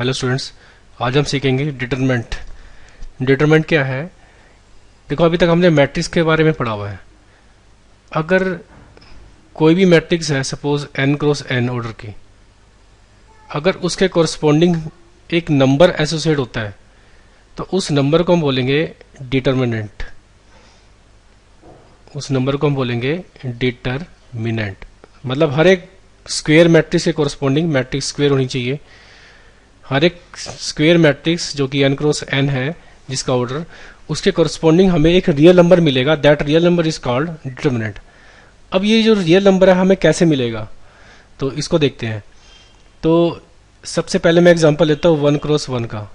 Hello students, आज हम सीखेंगे डिटरमिनेंट। डिटरमिनेंट क्या है? देखो, अभी तक हमने मैट्रिक्स के बारे में पढ़ा हुआ है। अगर कोई भी मैट्रिक्स है, suppose n cross n order की, अगर उसके कोरस्पॉन्डिंग एक नंबर एसोसिएट होता है तो उस नंबर को हम बोलेंगे डिटरमिनेंट। उस नंबर को हम बोलेंगे डिटरमिनेंट। मतलब हर एक स्क्वायर मैट्रिक्स के कोरस्पॉन्डिंग मैट्रिक्स स्क्वायर होनी चाहिए। हर एक स्क्वायर मैट्रिक्स जो कि n क्रॉस n है, जिसका ऑर्डर, उसके कोरस्पॉन्डिंग हमें एक रियल नंबर मिलेगा। That real number is called determinant. अब ये जो रियल नंबर है हमें कैसे मिलेगा, तो इसको देखते हैं। तो सबसे पहले मैं एग्जांपल लेता हूँ 1 क्रॉस 1 का।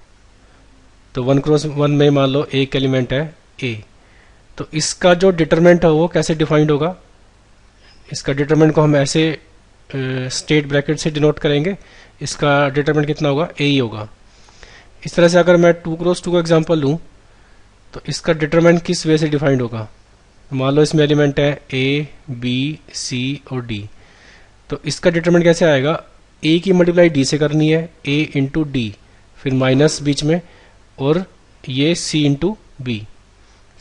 तो 1 क्रॉस 1 में मान लो एक एलिमेंट है a, तो इसका जो डिटरमिनेंट है वो कैसे डिफाइंड होगा? इसका डिटरमिनेंट को हम ऐसे स्टेट ब्रैकेट से डिनोट करेंगे। इसका डिटरमिनेंट कितना होगा? a ही होगा। इस तरह से अगर मैं 2 क्रॉस 2 का एग्जांपल लूँ तो इसका डिटरमिनेंट किस वे से डिफाइंड होगा? मान लो इसमें एलिमेंट है a, b, c और d। तो इसका डिटरमिनेंट कैसे आएगा? a की मल्टीप्लाई d से करनी है, a इंटू डी, फिर माइनस बीच में, और ये c into B,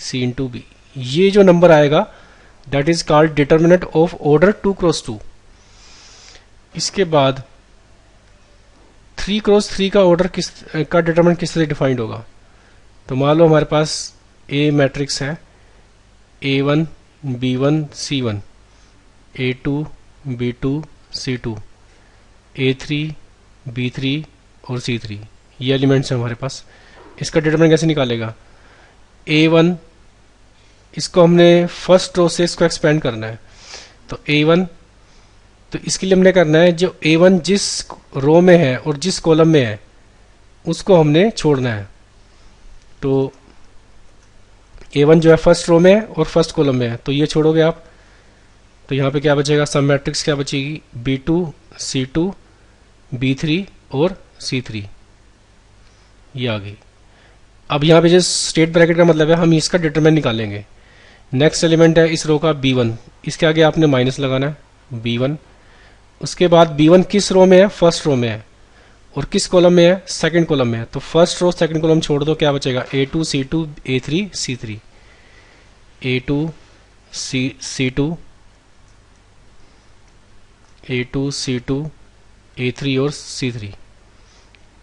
c into B. ये जो नंबर आएगा that is called determinant of order 2 cross 2। इसके बाद 3 क्रॉस 3 का ऑर्डर का डिटरमिनेंट किस तरह डिफाइंड होगा? तो मान लो हमारे पास ए मैट्रिक्स है, a1, b1, c1, a2, b2, c2, a3, b3 और c3। ये एलिमेंट्स हैं हमारे पास। इसका डिटरमिनेंट कैसे निकालेगा? a1, इसको हमने फर्स्ट रो से इसको एक्सपेंड करना है। तो a1, तो इसके लिए हमने करना है जो a1 जिस रो में है और जिस कॉलम में है उसको हमने छोड़ना है। तो a1 जो है फर्स्ट रो में है और फर्स्ट कॉलम में है, तो ये छोड़ोगे आप, तो यहाँ पे क्या बचेगा? सब मैट्रिक्स क्या बचेगी? b2, c2, b3 और c3। ये आ गई। अब यहाँ पे जो स्टेट ब्रैकेट का मतलब है हम इसका डिटरमिनेंट निकालेंगे। नेक्स्ट एलिमेंट है इस रो का b1, इसके आगे आपने माइनस लगाना है b1। उसके बाद b1 किस रो में है? फर्स्ट रो में है। और किस कॉलम में है? सेकंड कॉलम में है। तो फर्स्ट रो सेकंड कॉलम छोड़ दो, क्या बचेगा? a2, c2, a3, c3, a2, c2, a2, c2, a3 और c3,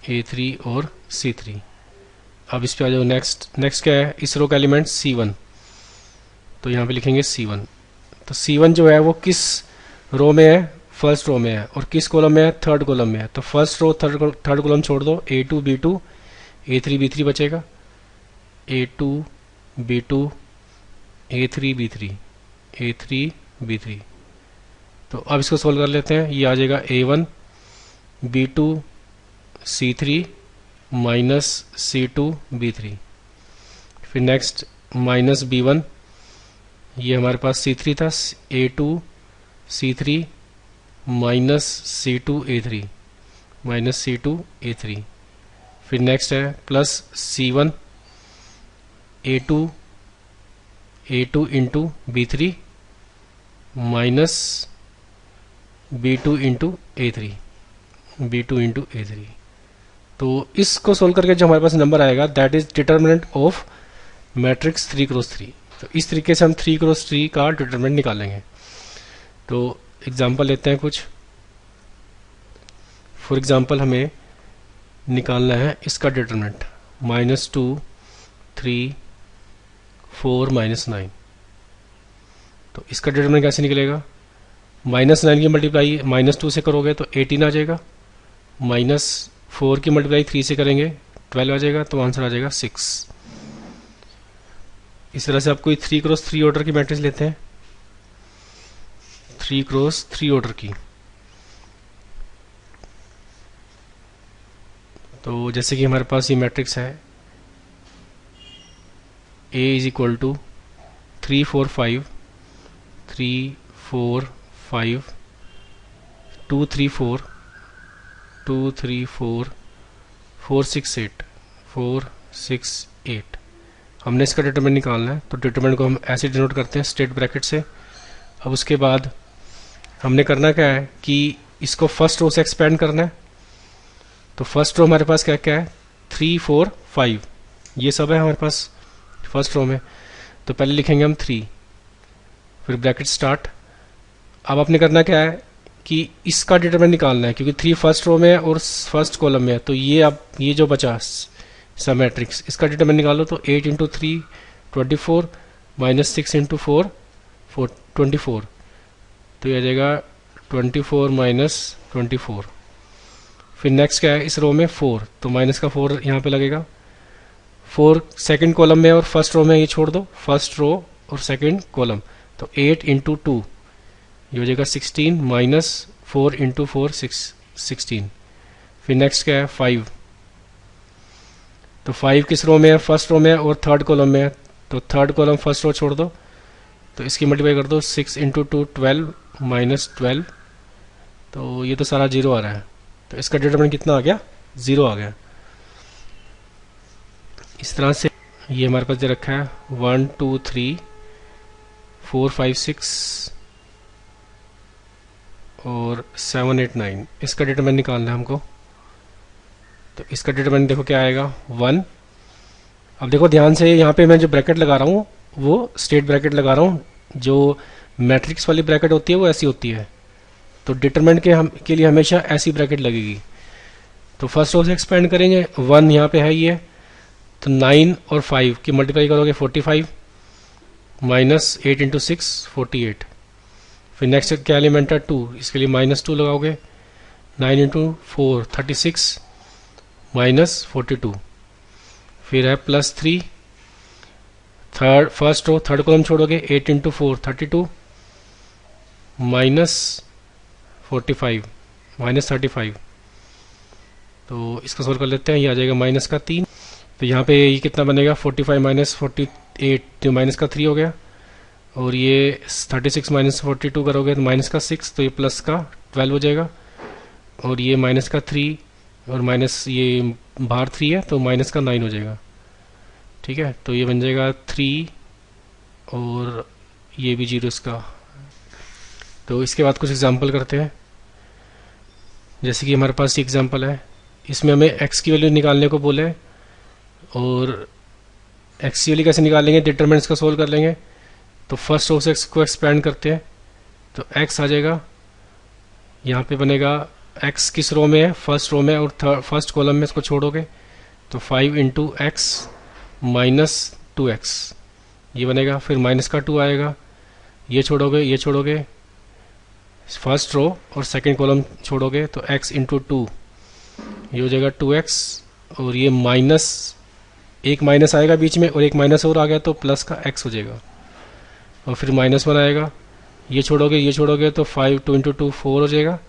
a3 और c3। अब इस पे आ जाओ। नेक्स्ट क्या है? इस रो का एलिमेंट c1, तो यहाँ पे लिखेंगे c1। तो c1 जो है वो किस रो में है? फर्स्ट रो में है। और किस कॉलम में है? थर्ड कॉलम में है। तो फर्स्ट रो थर्ड कॉलम छोड़ दो, a2, b2, a3, b3 बचेगा, a2, b2, a3, b3, a3, b3। तो अब इसको सोल्व कर लेते हैं। ये आ जाएगा a1, b2, c3 minus c2, b3। फिर नेक्स्ट माइनस b1, ये हमारे पास c3 था, a2, c3 minus c2, a3, minus c2, a3। फिर नेक्स्ट है plus c1, a2 into b3 minus b2 into a3, b2 into a3। तो इसको solve करके जो हमारे पास नंबर आएगा that is determinant of matrix 3 cross 3। तो इस तरीके से हम 3 क्रॉस 3 का डिटरमिनेंट निकालेंगे। तो एग्जाम्पल लेते हैं कुछ। फॉर एग्जाम्पल हमें निकालना है इसका डिटरमिनेंट -2, 3, 4, -9। तो इसका डिटरमिनेंट कैसे निकलेगा? -9 की मल्टीप्लाई -2 से करोगे तो 18 आ जाएगा, -4 की मल्टीप्लाई 3 से करेंगे 12 आ जाएगा, तो आंसर आ जाएगा 6। इस तरह से आप कोई 3 क्रॉस 3 ऑर्डर की मैट्रिक्स लेते हैं, 3 क्रॉस 3 ऑर्डर की। तो जैसे कि हमारे पास ये मैट्रिक्स है A इज इक्वल टू 3, 4, 5, 3, 4, 5, 2, 3, 4, 2, 3, 4, 4, 6, 8, 4, 6, 8। हमने इसका डिटरमिनेंट निकालना है। तो डिटरमिनेंट को हम ऐसे डिनोट करते हैं स्टेट ब्रैकेट से। अब उसके बाद हमने करना क्या है कि इसको फर्स्ट रो से एक्सपेंड करना है। तो फर्स्ट रो हमारे पास क्या क्या है, 3 4 5, ये सब है हमारे पास फर्स्ट रो में। तो पहले लिखेंगे हम 3, फिर ब्रैकेट स्टार्ट। अब आपने करना क्या है कि इसका डिटरमिनेंट निकालना है, क्योंकि 3 फर्स्ट रो में है और फर्स्ट कॉलम में है, तो ये अब ये जो बचा सब मैट्रिक्स, इसका डिटरमिनेंट निकालो। तो 8 इंटू 3 24 माइनस 6 इंटू 4 24, तो ये आ जाएगा 24 माइनस 24। फिर नेक्स्ट क्या है इस रो में 4, तो माइनस का 4 यहाँ पे लगेगा। 4 सेकेंड कॉलम में और फर्स्ट रो में, ये छोड़ दो, फर्स्ट रो और सेकेंड कॉलम, तो 8 इंटू 2 ये हो जाएगा 16 माइनस 4 इंटू 4 16। फिर नेक्स्ट क्या है 5, तो 5 किस रो में है, फर्स्ट रो में है और थर्ड कॉलम में है, तो थर्ड कॉलम फर्स्ट रो छोड़ दो, तो इसकी मल्टीप्लाई कर दो 6 इंटू 2 12 माइनस 12, तो ये तो सारा जीरो आ रहा है, तो इसका डिटरमिनेंट कितना आ गया, 0 आ गया। इस तरह से ये हमारे पास दे रखा है 1 2 3 4 5 6 और 7 8 9, इसका डिटरमिनेंट निकालना है हमको। तो इसका डिटरमिनेंट देखो क्या आएगा 1। अब देखो ध्यान से, यहाँ पे मैं जो ब्रैकेट लगा रहा हूँ वो स्टेट ब्रैकेट लगा रहा हूँ, जो मैट्रिक्स वाली ब्रैकेट होती है वो ऐसी होती है, तो डिटरमिनेंट के लिए हमेशा ऐसी ब्रैकेट लगेगी। तो फर्स्ट रो से एक्सपेंड करेंगे, 1 यहाँ पे है ये, तो 9 और 5 की मल्टीप्लाई करोगे 45 माइनस 8 इंटू 6 48। फिर नेक्स्ट क्या एलिमेंट है 2, इसके लिए माइनस 2 लगाओगे, 9 इंटू 4 36 माइनस 42। फिर है plus 3, third first row third column छोड़ोगे, 8 इंटू 4 32 माइनस 45 माइनस 35। तो इसका सोल्व कर लेते हैं, ये आ जाएगा माइनस का 3, तो यहाँ पे ये कितना बनेगा 45 माइनस 48, तो माइनस का 3 हो गया, और ये 36 माइनस 42 करोगे तो माइनस का 6, तो ये प्लस का 12 हो जाएगा, और ये माइनस का 3 और माइनस ये बाहर 3 है तो माइनस का 9 हो जाएगा। ठीक है, तो ये बन जाएगा 3 और ये भी 0 इसका। तो इसके बाद कुछ एग्जांपल करते हैं, जैसे कि हमारे पास ये एग्जांपल है, इसमें हमें x की वैल्यू निकालने को बोले, और x की वैल्यू कैसे निकालेंगे, डिटरमिनेंट्स का सोल्व कर लेंगे। तो फर्स्ट रो से x को एक्सपेंड करते हैं, तो x आ जाएगा, यहाँ पे बनेगा x किस रो में है, फर्स्ट रो में, और फर्स्ट कॉलम में इसको छोड़ोगे तो 5 इंटू एक्स माइनस 2x ये बनेगा। फिर माइनस का 2 आएगा, ये छोड़ोगे फर्स्ट रो और सेकंड कॉलम छोड़ोगे तो x इंटू 2 ये हो जाएगा 2x, और ये माइनस एक माइनस आएगा बीच में और एक माइनस और आ गया तो प्लस का x हो जाएगा, और फिर माइनस 1 आएगा, ये छोड़ोगे तो 5 2 इंटू 2 4 हो जाएगा,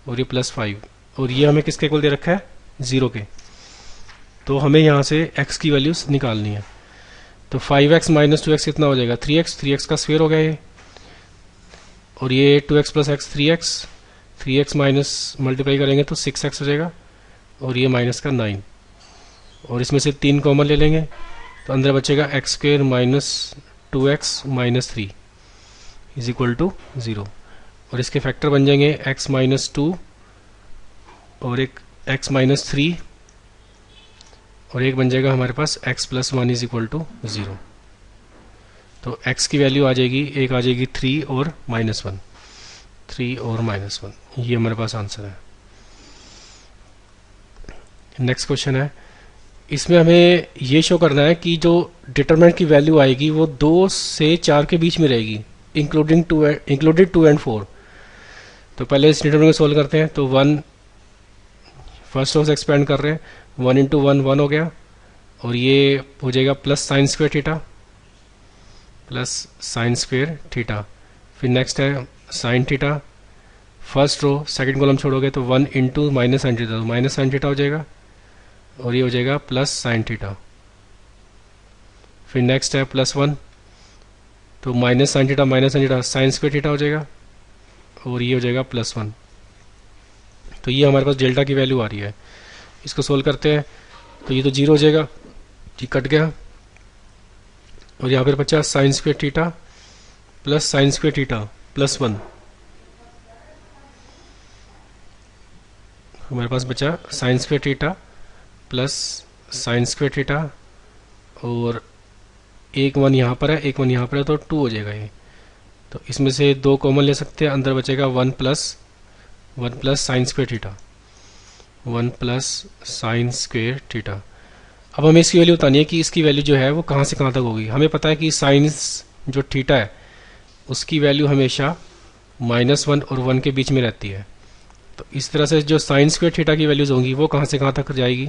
और ये प्लस 5, और ये हमें किसके इक्वल दे रखा है 0 के। तो हमें यहाँ से x की वैल्यूज निकालनी है। तो 5x माइनस 2x कितना हो जाएगा 3x का स्क्वायर हो गया ये, और ये 2x plus x 3x minus multiply करेंगे तो 6x हो जाएगा, और ये माइनस का 9, और इसमें से 3 कॉमन ले लेंगे तो अंदर बचेगा x square minus 2x minus 3 is equal to 0, और इसके फैक्टर बन जाएंगे x माइनस 2 और एक x माइनस 3, और एक बन जाएगा हमारे पास x plus 1 is equal to 0। तो x की वैल्यू आ जाएगी, एक आ जाएगी 3 और माइनस 1, 3 और माइनस 1, ये हमारे पास आंसर है। नेक्स्ट क्वेश्चन है, इसमें हमें ये शो करना है कि जो डिटरमिनेंट की वैल्यू आएगी वो 2 से 4 के बीच में रहेगी, इंक्लूडेड 2 एंड 4। तो पहले इस डिटरमिनेंट को सोल्व करते हैं। तो 1 फर्स्ट रो से एक्सपेंड कर रहे हैं, 1 इंटू 1 1 हो गया, और ये हो जाएगा प्लस साइन स्क्वायर थीटा, फिर नेक्स्ट है sine theta, first row second column छोड़ोगे तो 1 इंटू माइनस साइन थीटा, तो माइनस साइन थीटा हो जाएगा, और ये हो जाएगा प्लस साइन थीटा। फिर नेक्स्ट है प्लस 1, तो minus sine theta sine square theta हो जाएगा, और ये हो जाएगा प्लस 1। तो ये हमारे पास डेल्टा की वैल्यू आ रही है। इसको सोल्व करते हैं तो ये तो 0 हो जाएगा, ये कट गया, और यहाँ पर बचा sign square theta plus sine square theta plus 1, हमारे पास बचा sign square theta plus sine square theta, और एक 1 यहाँ पर है, एक 1 यहाँ पर है, तो 2 हो जाएगा ये। तो इसमें से 2 कॉमन ले सकते हैं, अंदर बचेगा 1 plus sine square theta, 1 plus sine square theta. अब हमें इसकी वैल्यू बतानी है कि इसकी वैल्यू जो है वो कहाँ से कहाँ तक होगी। हमें पता है कि साइंस जो थीटा है उसकी वैल्यू हमेशा -1 और 1 के बीच में रहती है। तो इस तरह से जो साइन स्क्वायर थीटा की वैल्यूज होंगी वो कहाँ से कहाँ तक जाएगी,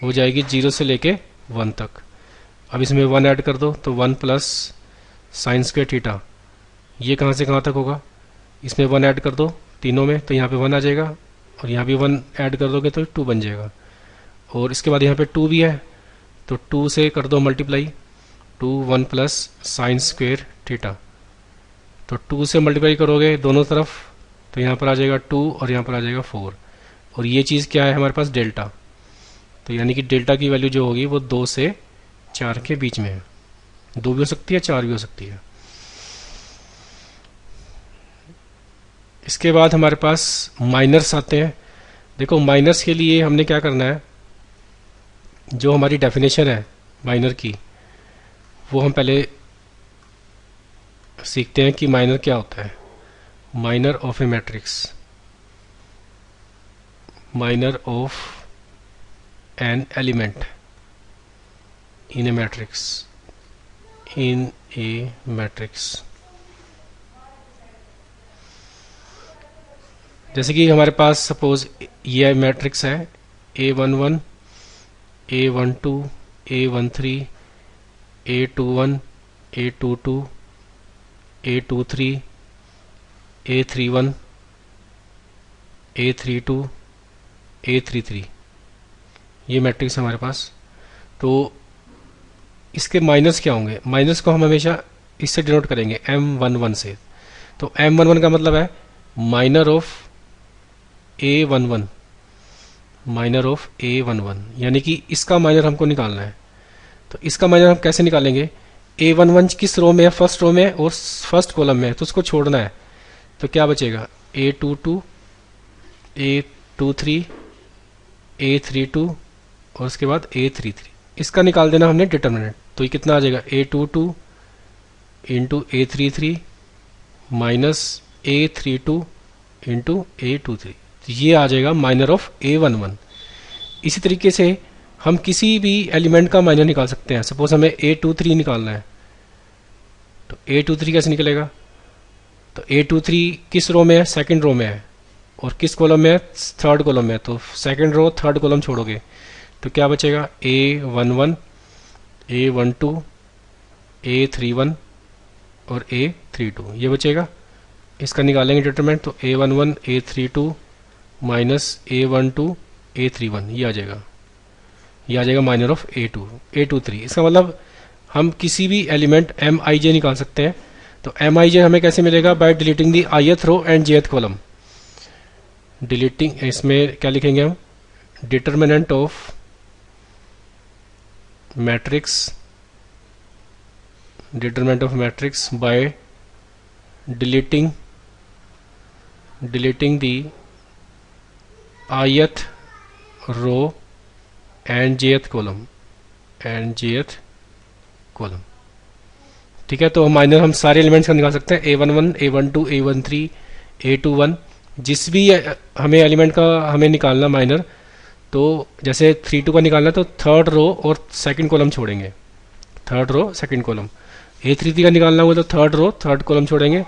हो जाएगी 0 से लेके 1 तक। अब इसमें 1 ऐड कर दो तो 1 प्लस साइन स्क्वायर थीटा, ये कहाँ से कहाँ तक होगा, इसमें 1 ऐड कर दो तीनों में तो यहाँ पे 1 आ जाएगा, और यहाँ भी 1 ऐड कर दोगे तो 2 बन जाएगा। और इसके बाद यहाँ पे 2 भी है तो 2 से कर दो multiply, 2 1 plus sine square theta, तो 2 से मल्टीप्लाई करोगे दोनों तरफ तो यहाँ पर आ जाएगा 2 और यहाँ पर आ जाएगा 4, और ये चीज़ क्या है हमारे पास डेल्टा। तो यानी कि डेल्टा की वैल्यू जो होगी वो 2 से 4 के बीच में है, 2 भी हो सकती है 4 भी हो सकती है। इसके बाद हमारे पास माइनर्स आते हैं। देखो माइनर्स के लिए हमने क्या करना है, जो हमारी डेफिनेशन है माइनर की वो हम पहले सीखते हैं कि माइनर क्या होता है। Minor of A matrix, minor of an element in A matrix, in A matrix. जैसे कि हमारे पास सपोज ये मैट्रिक्स है A11 A12 A13 A21 A22 A23 A31 A32 A33, ये मैट्रिक्स हमारे पास। तो इसके माइनस क्या होंगे, माइनस को हम हमेशा इससे डिनोट करेंगे M11 से। तो M11 का मतलब है minor of A11, minor of A11, यानी कि इसका माइनर हमको निकालना है। तो इसका माइनर हम कैसे निकालेंगे, A11 किस रो में है, फर्स्ट रो में और फर्स्ट कॉलम में है, तो उसको छोड़ना है। तो क्या बचेगा A22 A23 A32 और उसके बाद A33, इसका निकाल देना हमने डिटर्मिनेंट। तो ये कितना आ जाएगा A22 into A33 minus A32 into A23, तो ये आ जाएगा माइनर ऑफ A11। इसी तरीके से हम किसी भी एलिमेंट का माइनर निकाल सकते हैं। सपोज हमें A23 निकालना है, तो A23 कैसे निकलेगा, तो A23 किस रो में है, सेकंड रो में है, और किस कॉलम में है, थर्ड कॉलम में है। तो सेकंड रो थर्ड कॉलम छोड़ोगे तो क्या बचेगा A11 A12 A31 और A32, ये बचेगा। इसका निकालेंगे डिटरमिनेंट, तो A11 A32 minus A12 A31, ये आ जाएगा माइनर ऑफ A23। इसका मतलब हम किसी भी एलिमेंट Mij निकाल सकते हैं। तो Mij हमें कैसे मिलेगा, by deleting the ith row and jth column. Deleting, इसमें क्या लिखेंगे हम, determinant of matrix, determinant of matrix by deleting the ith row and jth column, ठीक है। तो माइनर हम सारे एलिमेंट्स का निकाल सकते हैं, A11 A12 A13 A21, जिस भी हमें एलिमेंट का हमें निकालना माइनर, तो जैसे 32 का निकालना तो थर्ड रो और सेकंड कॉलम छोड़ेंगे, third row second column. A33 का निकालना होगा तो थर्ड रो थर्ड कॉलम छोड़ेंगे,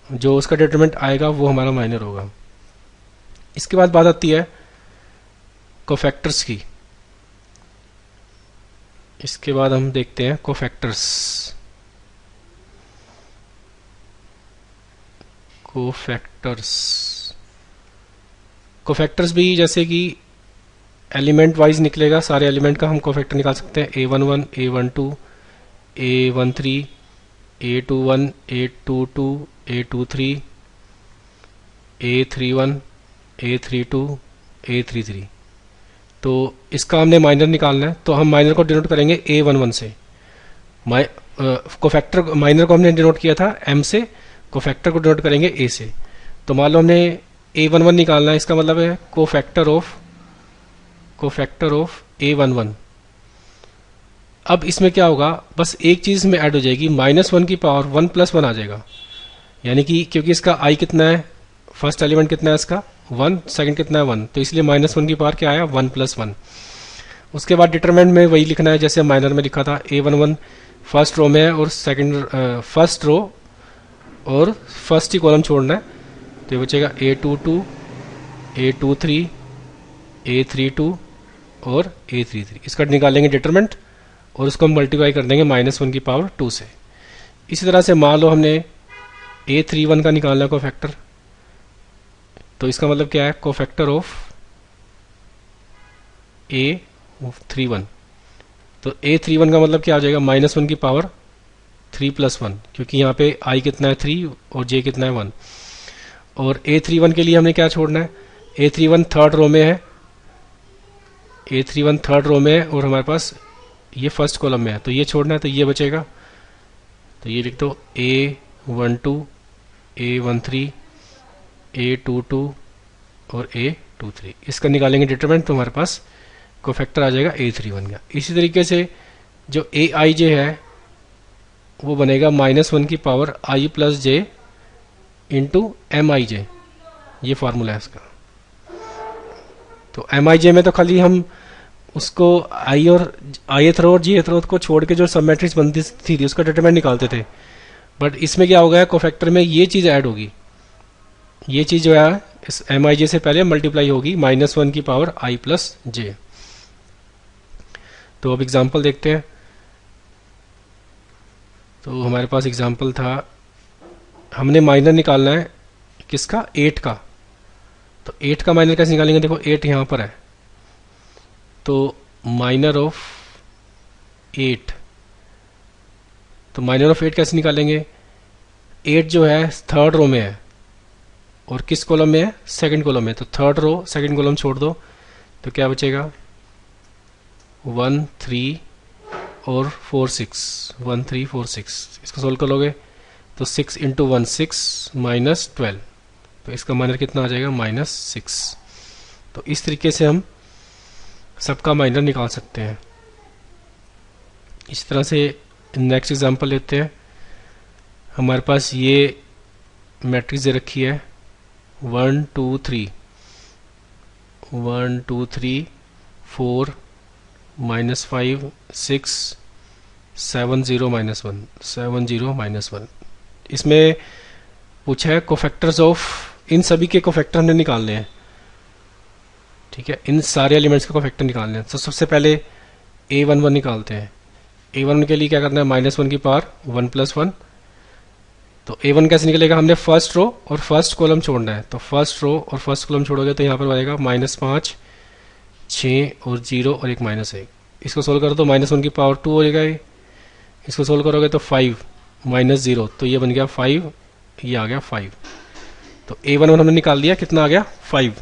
जो उसका डिटरमिनेंट आएगा वो हमारा माइनर होगा। इसके बाद बात आती है कोफैक्टर्स की। इसके बाद हम देखते हैं कोफैक्टर्स। कोफैक्टर्स भी जैसे कि एलिमेंट वाइज निकलेगा, सारे एलिमेंट का हम कोफैक्टर निकाल सकते हैं। A11 A12 A13 A21 A22 A23 A31 A32 A33, तो इसका हमने माइनर निकालना है। तो हम माइनर को डिनोट करेंगे A11 से। कोफैक्टर माइनर को हमने डिनोट किया था M से, कोफैक्टर को डिनोट करेंगे A से। तो मान लो हमने A11 निकालना है, इसका मतलब है कोफैक्टर ऑफ A11। अब इसमें क्या होगा, बस एक चीज में ऐड हो जाएगी, -1 की पावर 1 + 1 आ जाएगा, यानी कि क्योंकि इसका i कितना है, फर्स्ट एलिमेंट कितना है इसका 1, सेकंड कितना है 1, तो इसलिए -1 की पावर क्या आया 1 + 1। उसके बाद डिटरमिनेंट में वही लिखना है जैसे माइनर में लिखा था, A11 फर्स्ट रो में है और सेकंड फर्स्ट रो और फर्स्ट ही कॉलम छोड़ना है, तो ये बचेगा A22, A23, A32 और A33। इसका निकालेंगे डिटरमिनेंट और उसको हम मल्टीप्लाई कर देंगे -1 की पावर 2 से। इसी तरह से मान लो हमने A31 का निकालना है कोफैक्टर, तो इसका मतलब क्या है, कोफैक्टर ऑफ A31, तो A31 का मतलब क्या आ जाएगा, -1 की पावर 3 + 1, क्योंकि यहाँ पे i कितना है 3 और j कितना है 1। और A31 के लिए हमने क्या छोड़ना है, A31 थर्ड रो में है, A31 थर्ड रो में है और हमारे पास ये फर्स्ट कॉलम में है, तो ये छोड़ना है, तो ये बचेगा, तो ये लिख दो A12, A13, A22 और A23। इसका निकालेंगे डिटरमिनेंट, तो हमारे पास कोफैक्टर आ जाएगा A31 का। इसी तरीके से जो Aij है वो बनेगा -1 की power i + j into Mij, ये फार्मूला है इसका। तो Mij में तो खाली हम उसको ith रो और jth रो को छोड़ के जो सब मैट्रिक्स बनती थी उसका डिटरमिनेंट निकालते थे, बट इसमें क्या होगा, कोफैक्टर में ये चीज ऐड होगी, ये चीज जो है इस Mij से पहले मल्टीप्लाई होगी -1 की पावर i + j। तो अब एग्जांपल देखते हैं। तो हमारे पास एग्जांपल था, हमने माइनर निकालना है किसका, 8 का, तो 8 का माइनर कैसे निकालेंगे, देखो 8 यहां पर है, तो माइनर ऑफ 8, तो माइनर ऑफ 8 कैसे निकालेंगे, 8 जो है थर्ड रो में है और किस कॉलम में है, सेकंड कॉलम में, तो थर्ड रो सेकंड कॉलम छोड़ दो, तो क्या बचेगा 1 3 और 4 6, 1 3 4 6। इसको सोल्व कर लोगे तो 6 × 1 6 -12, तो इसका माइनर कितना आ जाएगा -6। तो इस तरीके से हम सबका माइनर निकाल सकते हैं। इस तरह से नेक्स्ट एग्जांपल लेते हैं। हमारे पास ये मैट्रिक्स दे रखी है 1 2 3 1 2 3 4 -5 6 7 0 -1 7 0 -1। इसमें पूछा है कोफैक्टर्स ऑफ, इन सभी के कोफैक्टर हमने निकालने हैं, ठीक है, इन सारे एलिमेंट्स के कोफैक्टर निकालने हैं। तो सबसे पहले A11 निकालते हैं। A11 के लिए क्या करना है, -1 की पावर 1 + 1, तो A1 कैसे निकलेगा, हमने फर्स्ट रो और फर्स्ट कॉलम छोड़ना है, तो फर्स्ट रो और फर्स्ट कॉलम छोड़ोगे तो यहाँ पर आएगा -5 6 और 0 और एक -1। इसको सोल्व करो तो -1 की पावर 2 हो जाएगा ये, इसको सोल्व करोगे तो 5 -0, तो ये बन गया 5, ये आ गया 5। तो A11 हमने निकाल दिया, कितना आ गया 5।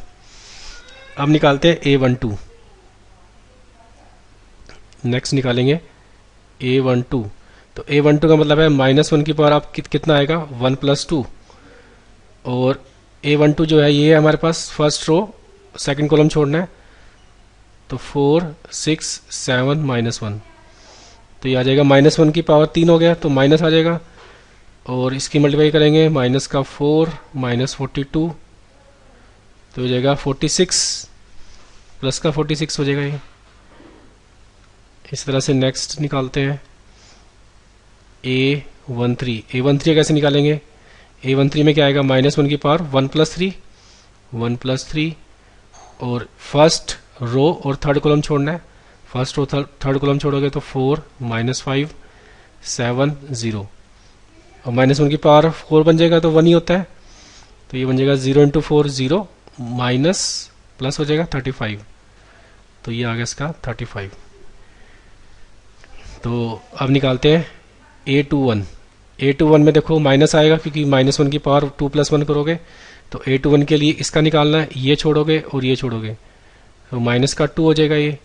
अब निकालते हैं A12, नेक्स्ट निकालेंगे A12, तो A12 का मतलब है -1 की पावर आप कितना आएगा 1 + 2, और A12 जो है ये हमारे पास फर्स्ट रो सेकंड कॉलम छोड़ना है, तो 4 6 7 -1, तो ये आ जाएगा -1 की पावर 3 हो गया, तो माइनस आ जाएगा, और इसकी मल्टीप्लाई करेंगे माइनस का 4 -42, तो हो जाएगा 46 प्लस का 46 हो जाएगा ये। इस तरह से नेक्स्ट निकालते हैं A13 कैसे निकालेंगे, A13 में क्या आएगा, -1 की पावर 1 + 3 और फर्स्ट रो और थर्ड कॉलम छोड़ना है, फर्स्ट रो थर्ड कॉलम छोड़ोगे तो 4 -5 7 0, और -1 की पावर 4 बन जाएगा तो 1 ही होता है, तो ये बन जाएगा 0 × 4 0 माइनस प्लस हो जाएगा 35, तो ये आ गया इसका 35। तो अब निकालते हैं A21 में देखो माइनस आएगा क्योंकि -1 की पावर 2 + 1 करोगे, तो A21 के लिए इसका निकालना है, ये छोड़ोगे और ये छोड़ोगे, तो माइनस का 2 हो जाएगा ये,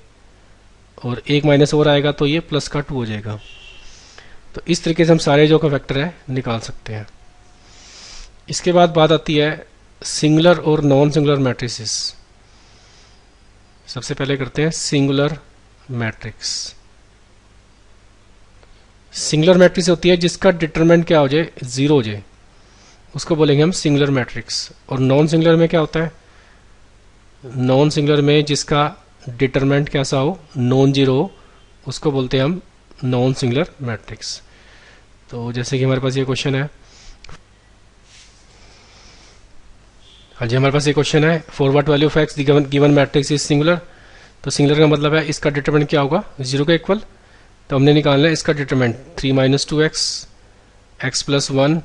और एक माइनस और आएगा तो ये प्लस का 2 हो जाएगा। तो इस तरीके से हम सारे जो का फैक्टर है निकाल सकते हैं। इसके बाद बात आती है सिंगुलर और नॉन सिंगुलर मैट्रिसेस। सबसे पहले करते हैं सिंगुलर मैट्रिक्स। सिंगुलर मैट्रिक्स होती है जिसका डिटरमिनेंट क्या हो जाए, जीरो हो जाए, उसको बोलेंगे हम सिंगुलर मैट्रिक्स। और नॉन सिंगुलर में क्या होता है, नॉन सिंगुलर में जिसका डिटरमिनेंट कैसा हो, नॉन जीरो हो, उसको बोलते हैं हम नॉन सिंगुलर मैट्रिक्स। तो जैसे कि हमारे पास ये क्वेश्चन है, हाँ जी, हमारे पास ये क्वेश्चन है, for what value of x given matrix is singular. तो सिंगुलर का मतलब है इसका डिटरमिनेंट क्या होगा, जीरो का इक्वल। तो हमने निकालना है इसका determinant 3 minus 2x, x plus 1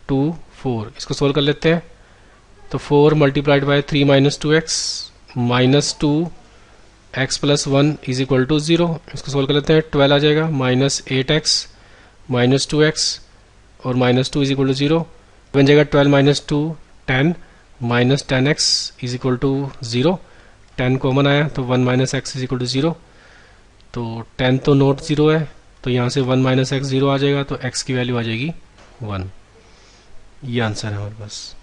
2 4। इसको सोल्व कर लेते हैं। तो 4 multiplied by 3 minus 2x minus 2 x plus 1 is equal to 0। इसको सोल्व कर लेते हैं, 12 आ जाएगा, माइनस 8x माइनस 2x और माइनस 2 इज इक्वल टू 0 बन जाएगा। 12 minus 2 10 minus 10x is equal to 0। 10 common आया तो 1 minus x is equal to 0। तो 10 तो नॉट 0 है, तो यहाँ से 1 माइनस एक्स 0 आ जाएगा, तो x की वैल्यू आ जाएगी 1। ये आंसर है हमारे पास।